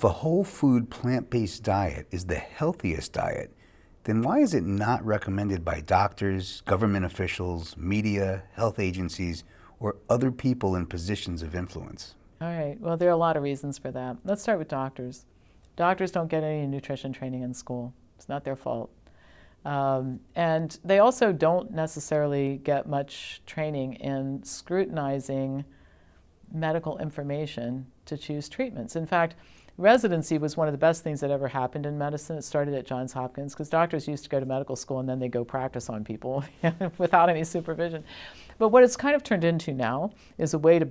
a whole food plant-based diet is the healthiest diet, then why is it not recommended by doctors, government officials, media, health agencies, or other people in positions of influence? All right, well, there are a lot of reasons for that. Let's start with doctors. Doctors don't get any nutrition training in school. It's not their fault. And they also don't necessarily get much training in scrutinizing medical information to choose treatments. In fact, residency was one of the best things that ever happened in medicine. It started at Johns Hopkins because doctors used to go to medical school and then they go practice on people without any supervision. But what it's kind of turned into now is a way to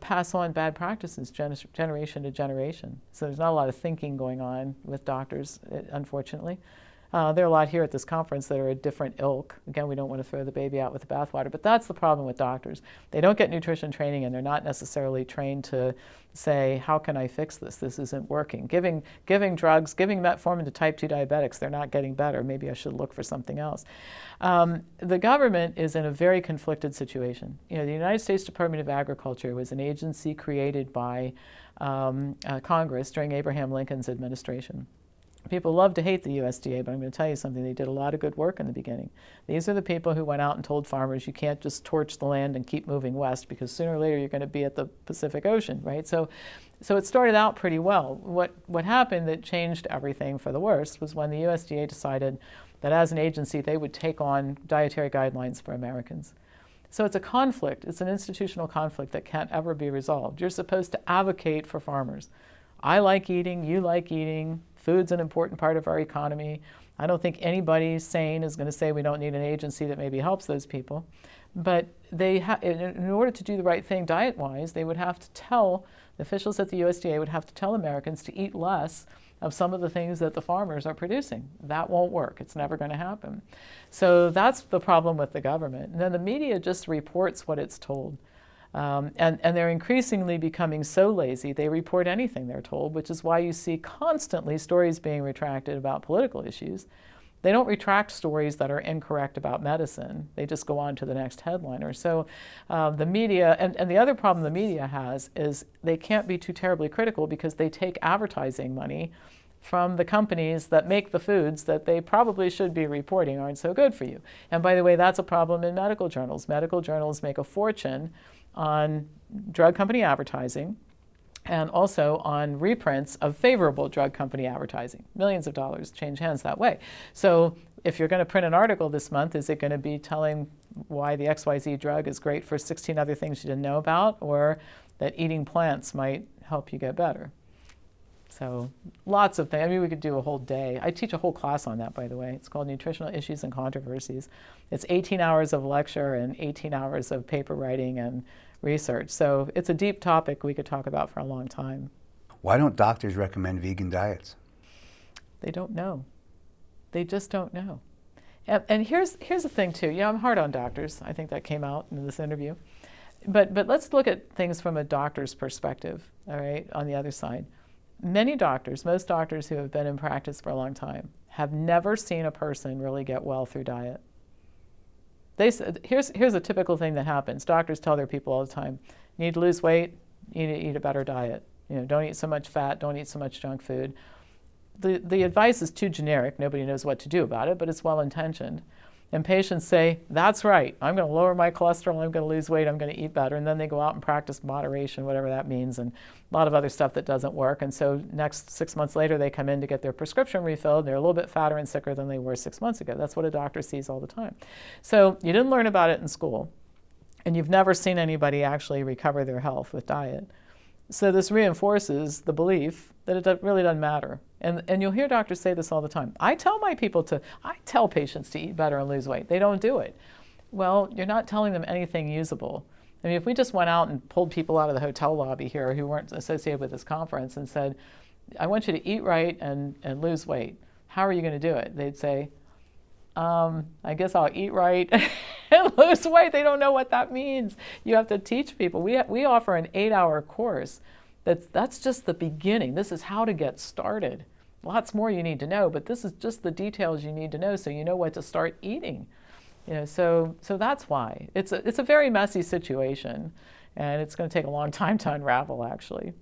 pass on bad practices generation to generation. So there's not a lot of thinking going on with doctors, unfortunately. There are a lot here at this conference that are a different ilk. Again, we don't want to throw the baby out with the bathwater, but that's the problem with doctors. They don't get nutrition training and they're not necessarily trained to say, how can I fix this? This isn't working. Giving drugs, giving metformin to type 2 diabetics, they're not getting better. Maybe I should look for something else. The government is in a very conflicted situation. You know, the United States Department of Agriculture was an agency created by Congress during Abraham Lincoln's administration. People love to hate the USDA, but I'm going to tell you something. They did a lot of good work in the beginning. These are the people who went out and told farmers, you can't just torch the land and keep moving west because sooner or later you're going to be at the Pacific Ocean, right? So it started out pretty well. What happened that changed everything for the worse was when the USDA decided that as an agency they would take on dietary guidelines for Americans. So it's a conflict. It's an institutional conflict that can't ever be resolved. You're supposed to advocate for farmers. I like eating, you like eating. Food's an important part of our economy. I don't think anybody sane is going to say we don't need an agency that maybe helps those people. But in order to do the right thing diet-wise, they would have to tell, the officials at the USDA would have to tell Americans to eat less of some of the things that the farmers are producing. That won't work. It's never going to happen. So that's the problem with the government. And then the media just reports what it's told. And they're increasingly becoming so lazy, they report anything they're told, which is why you see constantly stories being retracted about political issues. They don't retract stories that are incorrect about medicine. They just go on to the next headliner. So the media, and the other problem the media has is they can't be too terribly critical because they take advertising money from the companies that make the foods that they probably should be reporting aren't so good for you. And by the way, that's a problem in medical journals. Medical journals make a fortune on drug company advertising and also on reprints of favorable drug company advertising. Millions of dollars change hands that way. So if you're going to print an article this month, is it going to be telling why the XYZ drug is great for 16 other things you didn't know about, or that eating plants might help you get better? So lots of things. I mean, we could do a whole day. I teach a whole class on that, by the way. It's called Nutritional Issues and Controversies. It's 18 hours of lecture and 18 hours of paper writing and research. So it's a deep topic we could talk about for a long time. Why don't doctors recommend vegan diets? They don't know. They just don't know. And here's the thing, too. You know, I'm hard on doctors. I think that came out in this interview. But let's look at things from a doctor's perspective, all right, on the other side. Many doctors, most doctors who have been in practice for a long time, have never seen a person really get well through diet. Here's a typical thing that happens. Doctors tell their people all the time, you need to lose weight, you need to eat a better diet. You know, don't eat so much fat, don't eat so much junk food. The advice is too generic. Nobody knows what to do about it, but it's well-intentioned. And patients say, that's right, I'm going to lower my cholesterol, I'm going to lose weight, I'm going to eat better. And then they go out and practice moderation, whatever that means, and a lot of other stuff that doesn't work. And so next 6 months later, they come in to get their prescription refilled. They're a little bit fatter and sicker than they were 6 months ago. That's what a doctor sees all the time. So you didn't learn about it in school, and you've never seen anybody actually recover their health with diet. So this reinforces the belief that it really doesn't matter. And you'll hear doctors say this all the time. I tell patients to eat better and lose weight. They don't do it. Well, you're not telling them anything usable. I mean, if we just went out and pulled people out of the hotel lobby here who weren't associated with this conference and said, I want you to eat right and lose weight, how are you going to do it? They'd say, I guess I'll eat right and lose weight. They don't know what that means. You have to teach people. We offer an 8-hour course. That's just the beginning. This is how to get started. Lots more you need to know, but this is just the details you need to know so you know what to start eating. You know, so that's why. It's a very messy situation, and it's going to take a long time to unravel, actually.